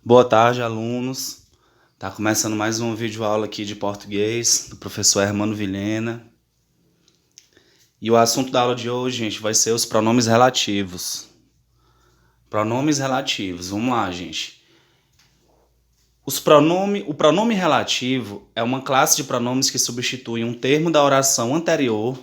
Boa tarde, alunos. Tá começando mais uma videoaula aqui de português do professor Hermano Vilhena. E o assunto da aula de hoje, gente, vai ser os pronomes relativos. Pronomes relativos, vamos lá, gente. O pronome relativo é uma classe de pronomes que substitui um termo da oração anterior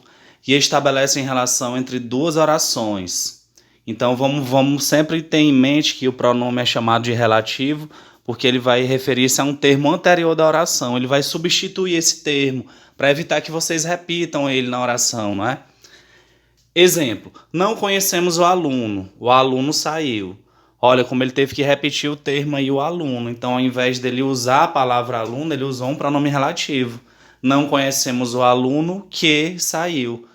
e estabelecem relação entre duas orações. Então vamos sempre ter em mente que o pronome é chamado de relativo porque ele vai referir-se a um termo anterior da oração. Ele vai substituir esse termo para evitar que vocês repitam ele na oração, não é? Exemplo, não conhecemos o aluno saiu. Olha como ele teve que repetir o termo aí, o aluno. Então, ao invés dele usar a palavra aluno, ele usou um pronome relativo. Não conhecemos o aluno que saiu.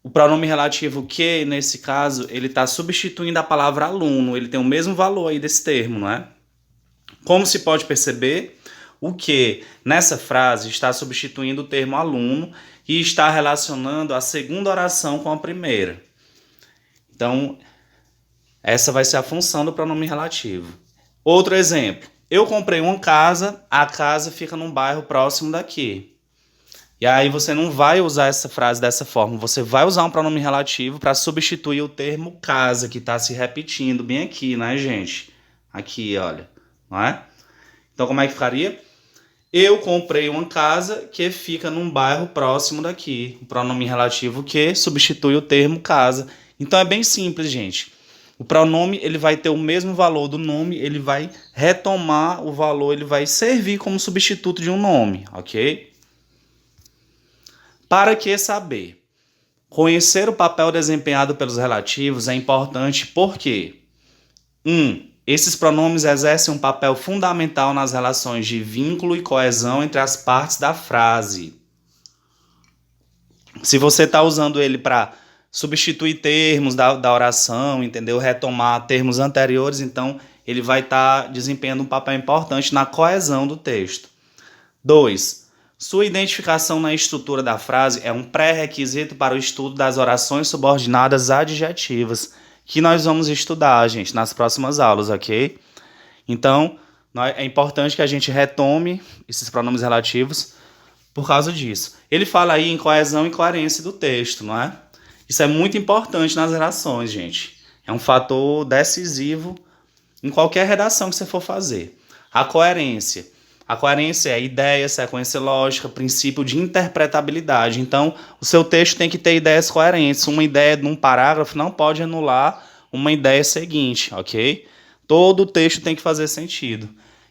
O pronome relativo que, nesse caso, ele está substituindo a palavra aluno. Ele tem o mesmo valor aí desse termo, não é? Como se pode perceber, o que nessa frase está substituindo o termo aluno e está relacionando a segunda oração com a primeira. Então, essa vai ser a função do pronome relativo. Outro exemplo. Eu comprei uma casa, a casa fica num bairro próximo daqui. E aí você não vai usar essa frase dessa forma, você vai usar um pronome relativo para substituir o termo casa, que está se repetindo bem aqui, né, gente? Aqui, olha, não é? Então, como é que ficaria? Eu comprei uma casa que fica num bairro próximo daqui. O pronome relativo que substitui o termo casa. Então, é bem simples, gente. O pronome ele vai ter o mesmo valor do nome, ele vai retomar o valor, ele vai servir como substituto de um nome, ok? Para que saber? Conhecer o papel desempenhado pelos relativos é importante porque 1. Esses pronomes exercem um papel fundamental nas relações de vínculo e coesão entre as partes da frase. Se você está usando ele para substituir termos da oração, entendeu? Retomar termos anteriores, então ele vai estar desempenhando um papel importante na coesão do texto. 2. Sua identificação na estrutura da frase é um pré-requisito para o estudo das orações subordinadas adjetivas, que nós vamos estudar, gente, nas próximas aulas, ok? Então, é importante que a gente retome esses pronomes relativos por causa disso. Ele fala aí em coesão e coerência do texto, não é? Isso é muito importante nas redações, gente. É um fator decisivo em qualquer redação que você for fazer. A coerência. A coerência é ideia, sequência lógica, princípio de interpretabilidade. Então, o seu texto tem que ter ideias coerentes. Uma ideia num parágrafo não pode anular uma ideia seguinte, ok? Todo o texto tem que fazer sentido.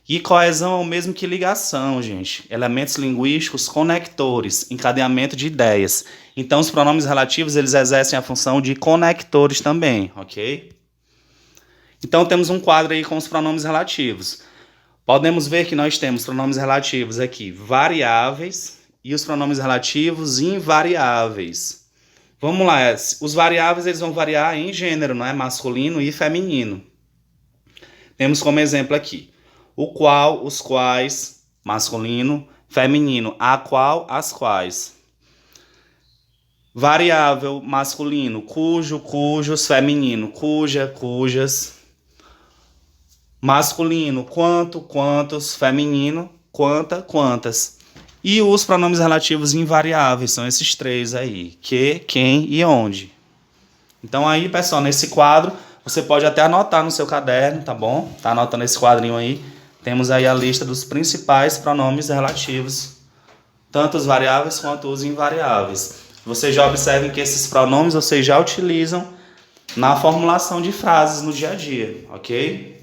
E coesão é o mesmo que ligação, gente. Elementos linguísticos conectores, encadeamento de ideias. Então, os pronomes relativos, eles exercem a função de conectores também, ok? Então, temos um quadro aí com os pronomes relativos. Podemos ver que nós temos pronomes relativos aqui variáveis e os pronomes relativos invariáveis. Vamos lá, os variáveis eles vão variar em gênero, não é? Masculino e feminino. Temos como exemplo aqui o qual, os quais, masculino, feminino, a qual, as quais. Variável masculino, cujo, cujos, feminino, cuja, cujas. Masculino, quanto, quantos, feminino, quanta, quantas. E os pronomes relativos invariáveis são esses três aí, que, quem e onde. Então aí, pessoal, nesse quadro, você pode até anotar no seu caderno, tá bom? Tá anotando esse quadrinho aí. Temos aí a lista dos principais pronomes relativos, tanto os variáveis quanto os invariáveis. Vocês já observem que esses pronomes vocês já utilizam na formulação de frases no dia a dia, ok?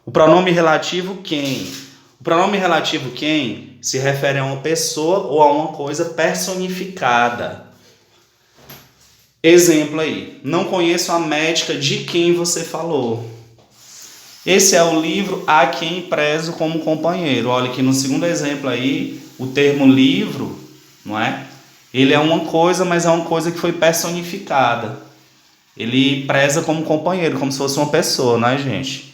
O pronome relativo quem? O pronome relativo quem se refere a uma pessoa ou a uma coisa personificada. Exemplo aí, não conheço a médica de quem você falou. Esse é o livro a quem prezo como companheiro. Olha que no segundo exemplo aí, o termo livro, não é? Ele é uma coisa, mas é uma coisa que foi personificada. Ele preza como companheiro, como se fosse uma pessoa, né, gente?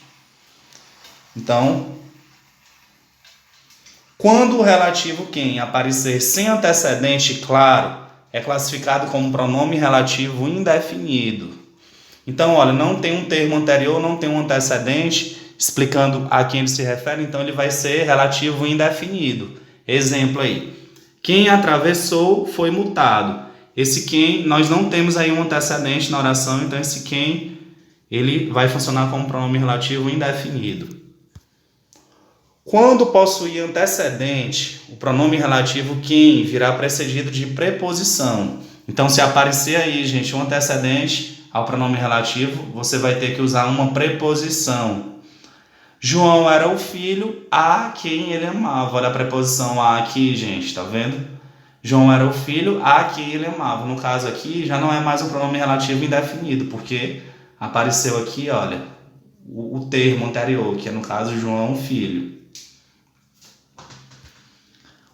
Então, quando o relativo quem aparecer sem antecedente claro, é classificado como pronome relativo indefinido. Então, olha, não tem um termo anterior, não tem um antecedente, explicando a quem ele se refere, então ele vai ser relativo indefinido. Exemplo aí. Quem atravessou foi multado. Esse quem, nós não temos aí um antecedente na oração, então esse quem, ele vai funcionar como pronome relativo indefinido. Quando possuir antecedente, o pronome relativo quem virá precedido de preposição. Então, se aparecer aí, gente, um antecedente ao pronome relativo, você vai ter que usar uma preposição. João era o filho a quem ele amava. Olha a preposição a aqui, gente, tá vendo? João era o filho a quem ele amava. No caso aqui, já não é mais um pronome relativo indefinido, porque apareceu aqui, olha, o termo anterior, que é no caso João, filho.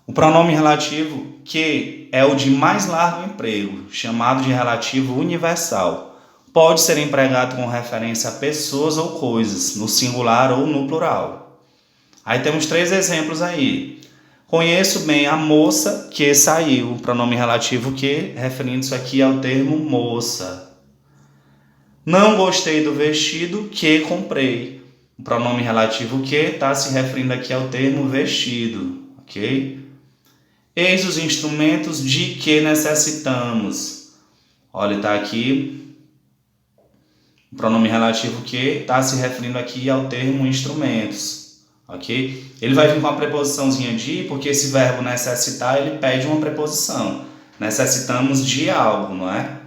O pronome relativo que é o de mais largo emprego, chamado de relativo universal, pode ser empregado com referência a pessoas ou coisas, no singular ou no plural. Aí temos 3 exemplos aí. Conheço bem a moça que saiu, pronome relativo que, referindo-se aqui ao termo moça. Não gostei do vestido que comprei. O pronome relativo que está se referindo aqui ao termo vestido, ok? Eis os instrumentos de que necessitamos. Olha, está aqui o pronome relativo que está se referindo aqui ao termo instrumentos, ok? Ele vai vir com a preposiçãozinha de, porque esse verbo necessitar, ele pede uma preposição. Necessitamos de algo, não é?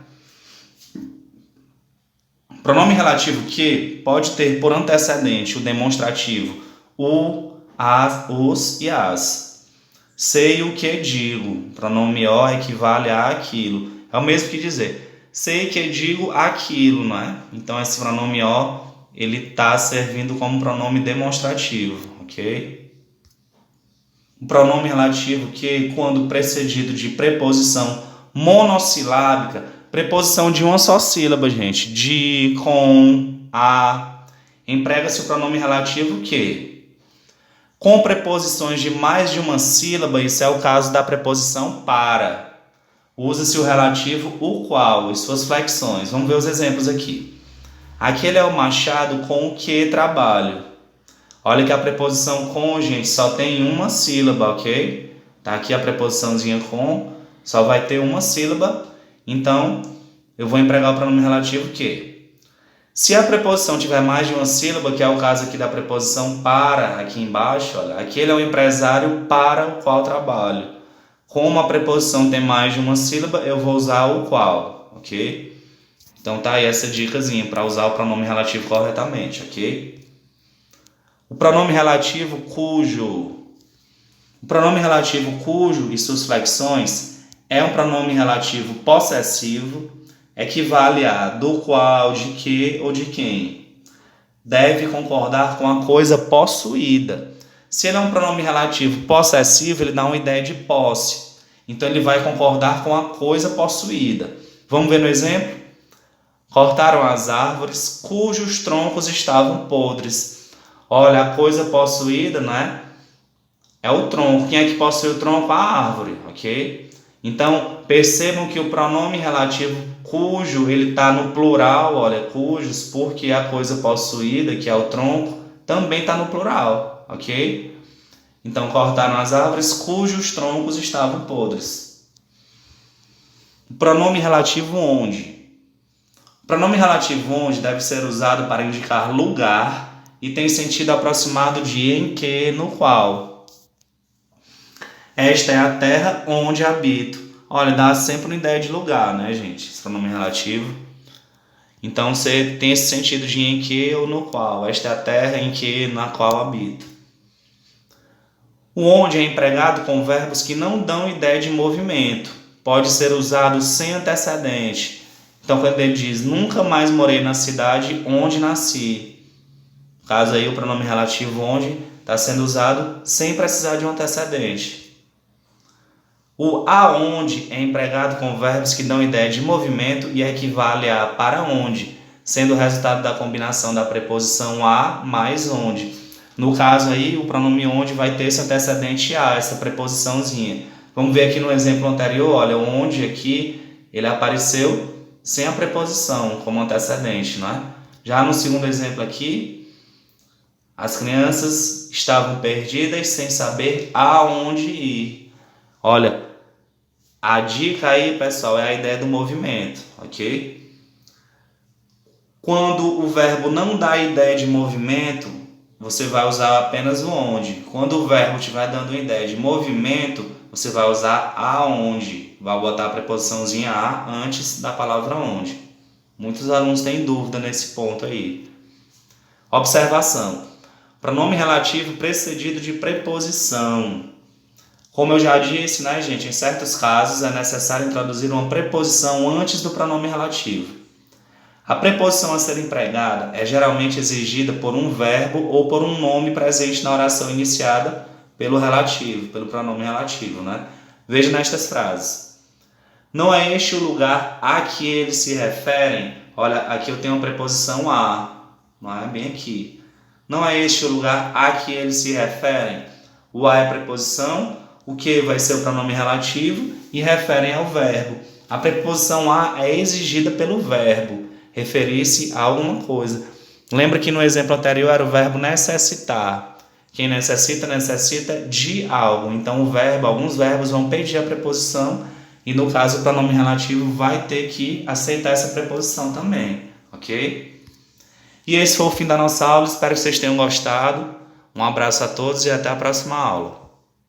Pronome relativo que pode ter por antecedente o demonstrativo o, as, os e as. Sei o que digo. Pronome o equivale a aquilo. É o mesmo que dizer sei que digo aquilo, não é? Então esse pronome o, ele está servindo como pronome demonstrativo, ok? O pronome relativo que, quando precedido de preposição monossilábica, preposição de uma só sílaba, gente, de, com, a, emprega-se o pronome relativo que. Com preposições de mais de uma sílaba, isso é o caso da preposição para. Usa-se o relativo o qual e suas flexões. Vamos ver os exemplos aqui. Aquele é o machado com o que trabalho. Olha que a preposição com, gente, só tem uma sílaba, ok? Tá aqui a preposiçãozinha com, só vai ter uma sílaba. Então, eu vou empregar o pronome relativo que. Se a preposição tiver mais de uma sílaba, que é o caso aqui da preposição para, aqui embaixo, olha, aquele é o empresário para o qual trabalho. Como a preposição tem mais de uma sílaba, eu vou usar o qual, ok? Então tá aí essa dicasinha para usar o pronome relativo corretamente, ok? O pronome relativo cujo. O pronome relativo cujo e suas flexões é um pronome relativo possessivo, equivale a do qual, de que ou de quem. Deve concordar com a coisa possuída. Se ele é um pronome relativo possessivo, ele dá uma ideia de posse. Então ele vai concordar com a coisa possuída. Vamos ver no exemplo? Cortaram as árvores cujos troncos estavam podres. Olha, a coisa possuída, não é? É o tronco. Quem é que possui o tronco? A árvore, ok? Então, percebam que o pronome relativo cujo, ele está no plural, olha, cujos, porque a coisa possuída, que é o tronco, também está no plural, ok? Então, cortaram as árvores cujos troncos estavam podres. O pronome relativo onde? O pronome relativo onde deve ser usado para indicar lugar e tem sentido aproximado de em que, no qual. Esta é a terra onde habito. Olha, dá sempre uma ideia de lugar, né, gente? Esse pronome relativo. Então, você tem esse sentido de em que ou no qual. Esta é a terra em que, na qual habito. O onde é empregado com verbos que não dão ideia de movimento. Pode ser usado sem antecedente. Então, quando ele diz, nunca mais morei na cidade onde nasci. No caso aí, o pronome relativo onde está sendo usado sem precisar de um antecedente. O aonde é empregado com verbos que dão ideia de movimento e equivale a para onde, sendo o resultado da combinação da preposição a mais onde. No caso aí, o pronome onde vai ter esse antecedente a, essa preposiçãozinha. Vamos ver aqui no exemplo anterior, olha, onde aqui ele apareceu sem a preposição como antecedente, não é? Já no segundo exemplo aqui, As crianças estavam perdidas sem saber aonde ir. Olha, a dica aí, pessoal, é a ideia do movimento, ok? Quando o verbo não dá a ideia de movimento, você vai usar apenas o onde. Quando o verbo estiver dando a ideia de movimento, você vai usar aonde. Vai botar a preposiçãozinha a antes da palavra onde. Muitos alunos têm dúvida nesse ponto aí. Observação. Pronome relativo precedido de preposição. Como eu já disse, né, gente, em certos casos é necessário introduzir uma preposição antes do pronome relativo. A preposição a ser empregada é geralmente exigida por um verbo ou por um nome presente na oração iniciada pelo relativo, pelo pronome relativo, né? Veja nestas frases. Não é este o lugar a que eles se referem? Olha, aqui eu tenho uma preposição a, não é bem aqui. Não é este o lugar a que eles se referem? O a é a preposição, o que vai ser o pronome relativo e referem ao verbo. A preposição a é exigida pelo verbo, referir-se a alguma coisa. Lembra que no exemplo anterior era o verbo necessitar. Quem necessita, necessita de algo. Então alguns verbos vão pedir a preposição e no caso o pronome relativo vai ter que aceitar essa preposição também, ok? E esse foi o fim da nossa aula, espero que vocês tenham gostado. Um abraço a todos e até a próxima aula.